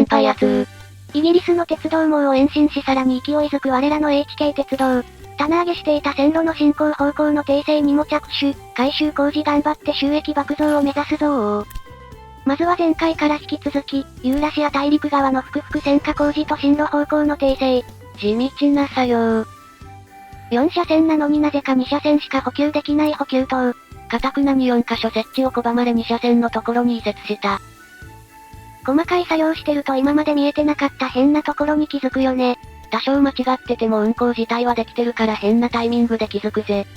配圧。イギリスの鉄道網を延伸しさらに勢いづく我らの HK 鉄道。棚上げしていた線路の進行方向の訂正にも着手、改修工事頑張って収益爆増を目指すぞー。まずは前回から引き続き、ユーラシア大陸側の複々線化工事と進路方向の訂正。地道な作業。4車線なのになぜか2車線しか補給できない補給塔。堅くなに4カ所設置を拒まれ2車線のところに移設した。細かい作業してると今まで見えてなかった変なところに気づくよね。多少間違ってても運行自体はできてるから変なタイミングで気づくぜ。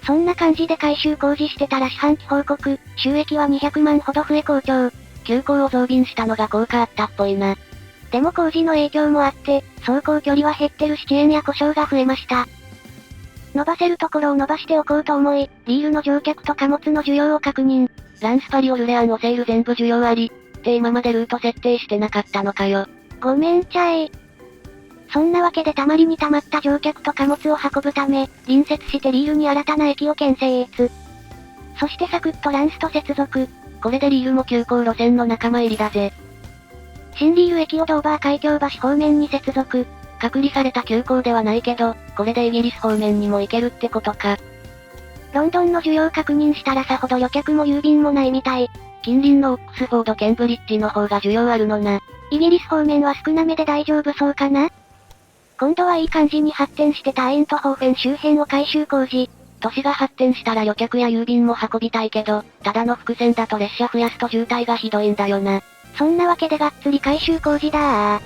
そんな感じで改修工事してたら四半期報告、収益は200万ほど増え好調。急行を増便したのが効果あったっぽいな。でも工事の影響もあって、走行距離は減ってるし遅延や故障が増えました。伸ばせるところを伸ばしておこうと思い、リールの乗客と貨物の需要を確認。ランスパリオルレアンオセール全部需要あり。って今までルート設定してなかったのかよ。ごめんちゃい。そんなわけでたまりに溜まった乗客と貨物を運ぶため、隣接してリールに新たな駅を建設。そしてサクッとランスと接続。これでリールも急行路線の仲間入りだぜ。新リール駅をドーバー海峡橋方面に接続。隔離された急行ではないけど、これでイギリス方面にも行けるってことか。ロンドンの需要確認したらさほど旅客も郵便もないみたい。近隣のオックスフォード・ケンブリッジの方が需要あるのな。イギリス方面は少なめで大丈夫そうかな？今度はいい感じに発展してたアイントホーフェン周辺を改修工事。都市が発展したら旅客や郵便も運びたいけど、ただの複線だと列車増やすと渋滞がひどいんだよな。そんなわけでがっつり改修工事だー。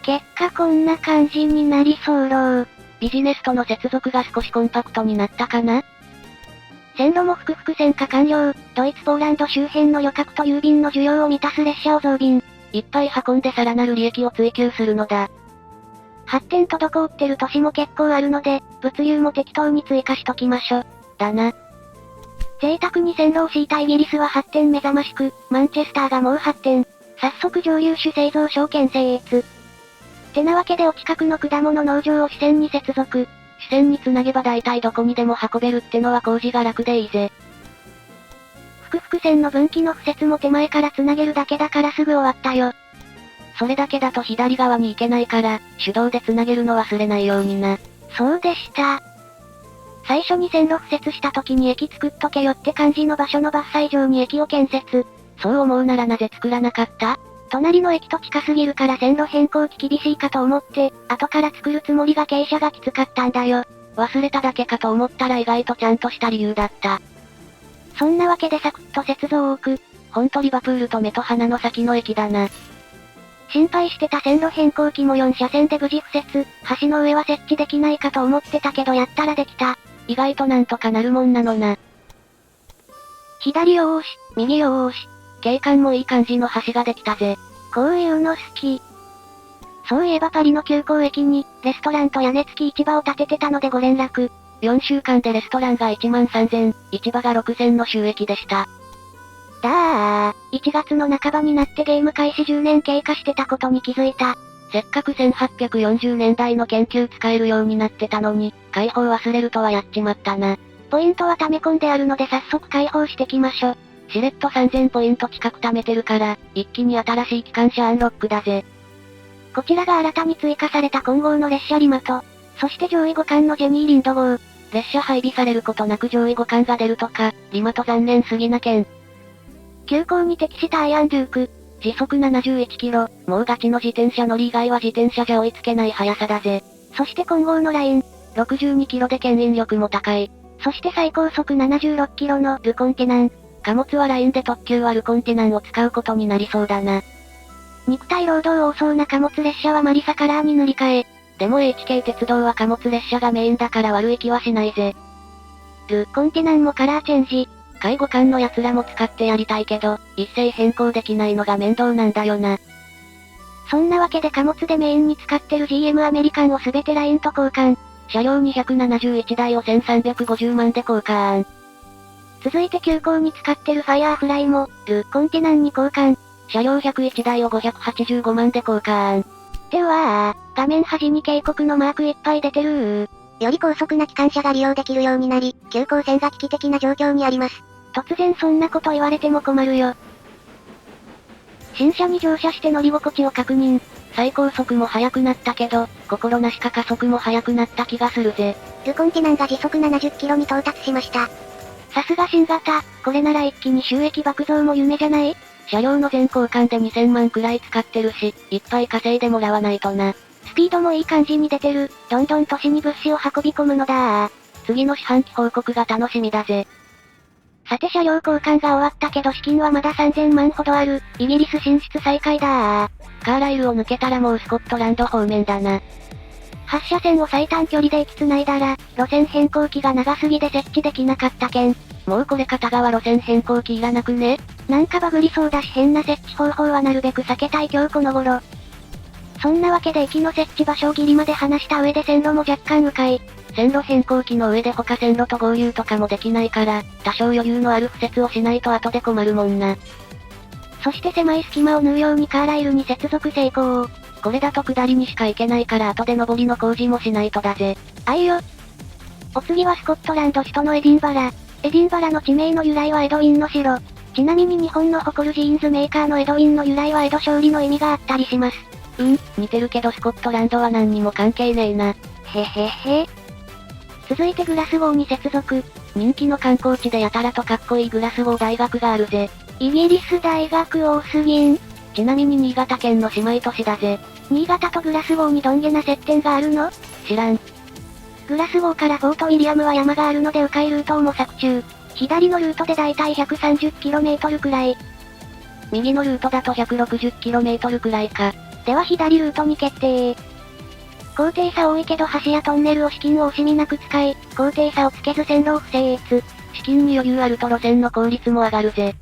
結果こんな感じになりそうろ。ビジネスとの接続が少しコンパクトになったかな？線路も複々線化完了。ドイツポーランド周辺の旅客と郵便の需要を満たす列車を増便。いっぱい運んでさらなる利益を追求するのだ。発展滞ってる都市も結構あるので、物流も適当に追加しときましょ。だな。贅沢に線路を敷いたイギリスは発展目覚ましく、マンチェスターがもう発展。早速蒸留酒製造所建設。てなわけでお近くの果物農場を支線に接続。支線につなげば大体どこにでも運べるってのは工事が楽でいいぜ。複々線の分岐の敷設も手前からつなげるだけだからすぐ終わったよ。それだけだと左側に行けないから、手動でつなげるの忘れないようにな。そうでした。最初に線路敷設した時に駅作っとけよって感じの場所の伐採場に駅を建設。そう思うならなぜ作らなかった？隣の駅と近すぎるから線路変更期厳しいかと思って、後から作るつもりが傾斜がきつかったんだよ。忘れただけかと思ったら意外とちゃんとした理由だった。そんなわけでサクッと接続を置く。ほんとリバプールと目と鼻の先の駅だな。心配してた線路変更期も4車線で無事敷設、橋の上は設置できないかと思ってたけどやったらできた。意外となんとかなるもんなのな。左よーし、右よーし。景観もいい感じの橋ができたぜ。こういうの好き。そういえばパリの急行駅に、レストランと屋根付き市場を建ててたのでご連絡。4週間でレストランが1万3000、市場が6000の収益でした。1月の半ばになってゲーム開始10年経過してたことに気づいた。せっかく1840年代の研究使えるようになってたのに、開放忘れるとはやっちまったな。ポイントは溜め込んであるので早速開放してきましょ。しれっと3000ポイント近く貯めてるから、一気に新しい機関車アンロックだぜ。こちらが新たに追加された混合の列車リマト。そして上位互換のジェニーリンド号。列車配備されることなく上位互換が出るとか、リマト残念すぎなけん。急行に適したアイアンデューク。時速71キロ、もうガチの自転車乗り以外は自転車じゃ追いつけない速さだぜ。そして混合のライン。62キロで牽引力も高い。そして最高速76キロのルコンテナン。貨物はラインで特急はルコンテナンを使うことになりそうだな。肉体労働多そうな貨物列車はマリサカラーに塗り替え。でも HK 鉄道は貨物列車がメインだから悪い気はしないぜ。ルコンテナンもカラーチェンジ。介護官の奴らも使ってやりたいけど、一斉変更できないのが面倒なんだよな。そんなわけで貨物でメインに使ってる GM アメリカンをすべてラインと交換。車両271台を1350万で交換。続いて急行に使ってるファイアーフライも、ルコンテナンに交換。車両101台を585万で交換。って画面端に警告のマークいっぱい出てるより高速な機関車が利用できるようになり、急行線が危機的な状況にあります。突然そんなこと言われても困るよ。新車に乗車して乗り心地を確認。最高速も速くなったけど、心なしか加速も速くなった気がするぜ。ルコンティナンが時速70キロに到達しました。さすが新型、これなら一気に収益爆増も夢じゃない？車両の全交換で2000万くらい使ってるし、いっぱい稼いでもらわないとな。スピードもいい感じに出てる。どんどん都市に物資を運び込むのだ。次の四半期報告が楽しみだぜ。さて車両交換が終わったけど資金はまだ3000万ほどある。イギリス進出再開だ。カーライルを抜けたらもうスコットランド方面だな。8車線を最短距離で行き繋いだら、路線変更機が長すぎで設置できなかったけん。もうこれ片側路線変更機いらなくね？なんかバグりそうだし変な設置方法はなるべく避けたい今日この頃。そんなわけで駅の設置場所をギリまで離した上で線路も若干迂回。線路変更機の上で他線路と合流とかもできないから、多少余裕のある敷設をしないと後で困るもんな。そして狭い隙間を縫うようにカーライルに接続成功。これだと下りにしか行けないから後で上りの工事もしないとだぜ。あいよ。お次はスコットランド首都のエディンバラ。エディンバラの地名の由来はエドウィンの城。ちなみに日本の誇るジーンズメーカーのエドウィンの由来は江戸勝利の意味があったりします。似てるけどスコットランドは何にも関係ねえな。へへへ。続いてグラスゴーに接続。人気の観光地でやたらとかっこいいグラスゴー大学があるぜ。イギリス大学多すぎん。ちなみに新潟県の姉妹都市だぜ。新潟とグラスゴーにどんげな接点があるの？知らん。グラスゴーからフォートウィリアムは山があるので迂回ルートを模索中。左のルートでだいたい 130km くらい。右のルートだと 160km くらいか。では左ルートに決定。高低差多いけど橋やトンネルを資金を惜しみなく使い、高低差をつけず線路を不整列。資金に余裕あると路線の効率も上がるぜ。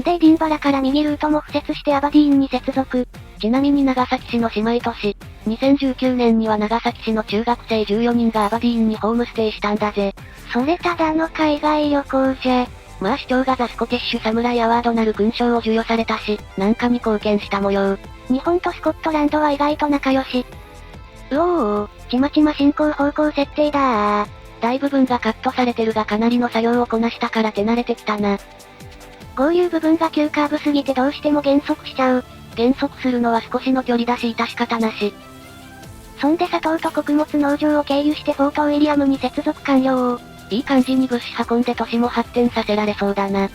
でエディンバラから右ルートも敷設してアバディーンに接続。ちなみに長崎市の姉妹都市。2019年には長崎市の中学生14人がアバディーンにホームステイしたんだぜ。それただの海外旅行じゃ。まあ市長がザ・スコティッシュ・サムライ・アワードなる勲章を授与されたし、なんかに貢献した模様。日本とスコットランドは意外と仲良し。うおー、ちまちま進行方向設定だー。大部分がカットされてるがかなりの作業をこなしたから手慣れてきたな。合流部分が急カーブすぎてどうしても減速しちゃう。減速するのは少しの距離だし致し方なし。そんで砂糖と穀物農場を経由してフォートウィリアムに接続完了。いい感じに物資運んで都市も発展させられそうだな。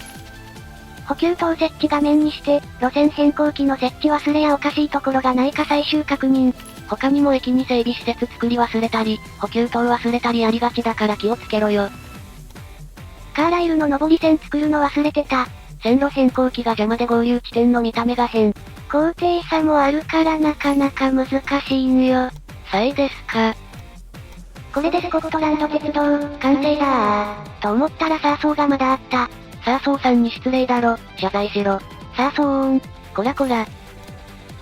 補給塔設置画面にして、路線変更機の設置忘れやおかしいところがないか最終確認。他にも駅に整備施設作り忘れたり、補給塔忘れたりありがちだから気をつけろよ。カーライルの上り線作るの忘れてた。線路変更機が邪魔で合流地点の見た目が変。高低差もあるからなかなか難しいんよ。さいですか。これでスコットランド鉄道、完成だー。と思ったらサーソーがまだあった。サーソーさんに失礼だろ、謝罪しろ。サーソーン。こらこら。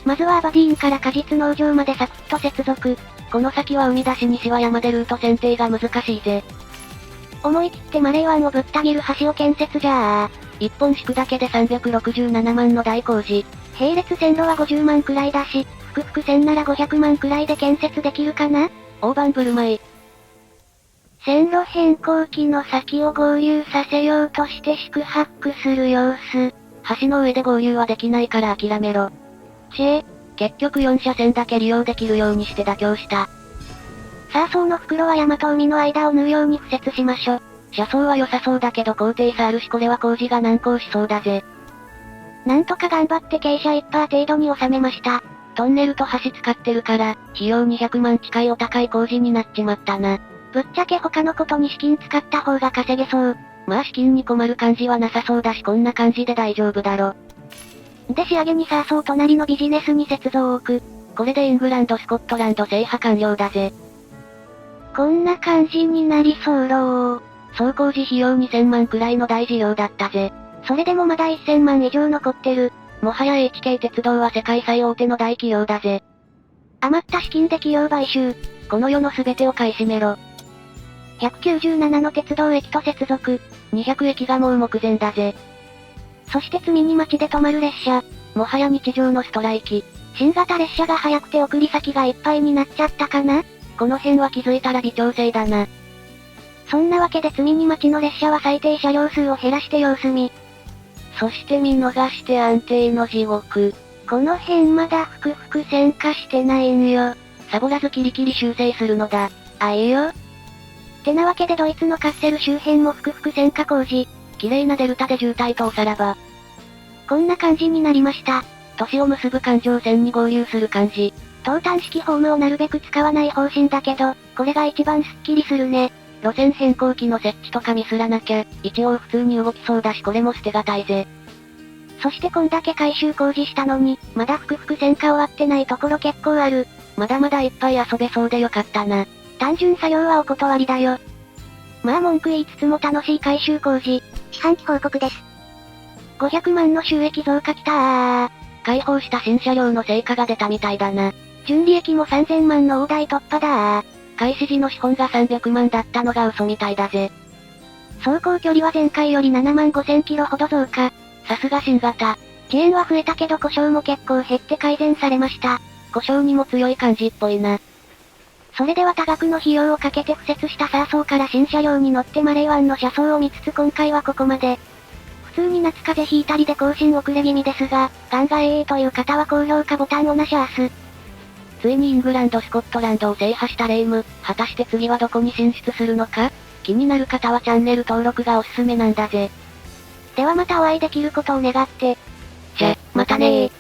まずはアバディーンから果実農場までサクッと接続。この先は海だし西は山でルート選定が難しいぜ。思い切ってマレー湾をぶった切る橋を建設じゃー。一本敷くだけで367万の大工事。並列線路は50万くらいだし、複々線なら500万くらいで建設できるかな？大盤振る舞い。線路変更機の先を合流させようとして四苦八苦する様子。橋の上で合流はできないから諦めろ。結局4車線だけ利用できるようにして妥協した。サーソーの袋は山と海の間を縫うように敷設しましょ。車窓は良さそうだけど高低差あるしこれは工事が難航しそうだぜ。なんとか頑張って傾斜 1% 程度に収めました。トンネルと橋使ってるから、費用200万近いお高い工事になっちまったな。ぶっちゃけ他のことに資金使った方が稼げそう。まあ資金に困る感じはなさそうだしこんな感じで大丈夫だろ。で仕上げにサーソー隣のビジネスに接続を置く。これでイングランドスコットランド制覇完了だぜ。こんな感じになりそうろー。総工事費用2000万くらいの大事業だったぜ。それでもまだ1000万以上残ってる。もはや HK 鉄道は世界最大手の大企業だぜ。余った資金で企業買収。この世の全てを買い占めろ。197の鉄道駅と接続。200駅がもう目前だぜ。そして積み荷待ちで止まる列車。もはや日常のストライキ。新型列車が早くて送り先がいっぱいになっちゃったかな？この辺は気づいたら微調整だな。そんなわけで積み荷待ちの列車は最低車両数を減らして様子見。そして見逃して安定の地獄。この辺まだふくふく線化してないんよ。サボらずキリキリ修正するのだ。あ、いいよ。てなわけでドイツのカッセル周辺もふくふく線化工事。綺麗なデルタで渋滞とおさらば。こんな感じになりました。都市を結ぶ環状線に合流する感じ。投炭式ホームをなるべく使わない方針だけど、これが一番スッキリするね。路線変更機の設置とかミスらなきゃ、一応普通に動きそうだしこれも捨てがたいぜ。そしてこんだけ改修工事したのに、まだふくふく線化終わってないところ結構ある。まだまだいっぱい遊べそうでよかったな。単純作業はお断りだよ。まあ文句言いつつも楽しい改修工事。四半期報告です。500万の収益増加きたー。開放した新車両の成果が出たみたいだな。純利益も3000万の大台突破だー。開始時の資本が300万だったのが嘘みたいだぜ。走行距離は前回より7万5000キロほど増加。さすが新型。遅延は増えたけど故障も結構減って改善されました。故障にも強い感じっぽいな。それでは多額の費用をかけて敷設したサーソーから新車両に乗ってマレー湾の車窓を見つつ今回はここまで。普通に夏風邪ひいたりで更新遅れ気味ですが、ガンガエーという方は高評価ボタンをなしゃーす。ついにイングランドスコットランドを制覇したレイム、果たして次はどこに進出するのか？気になる方はチャンネル登録がおすすめなんだぜ。ではまたお会いできることを願って。じゃ、またねー。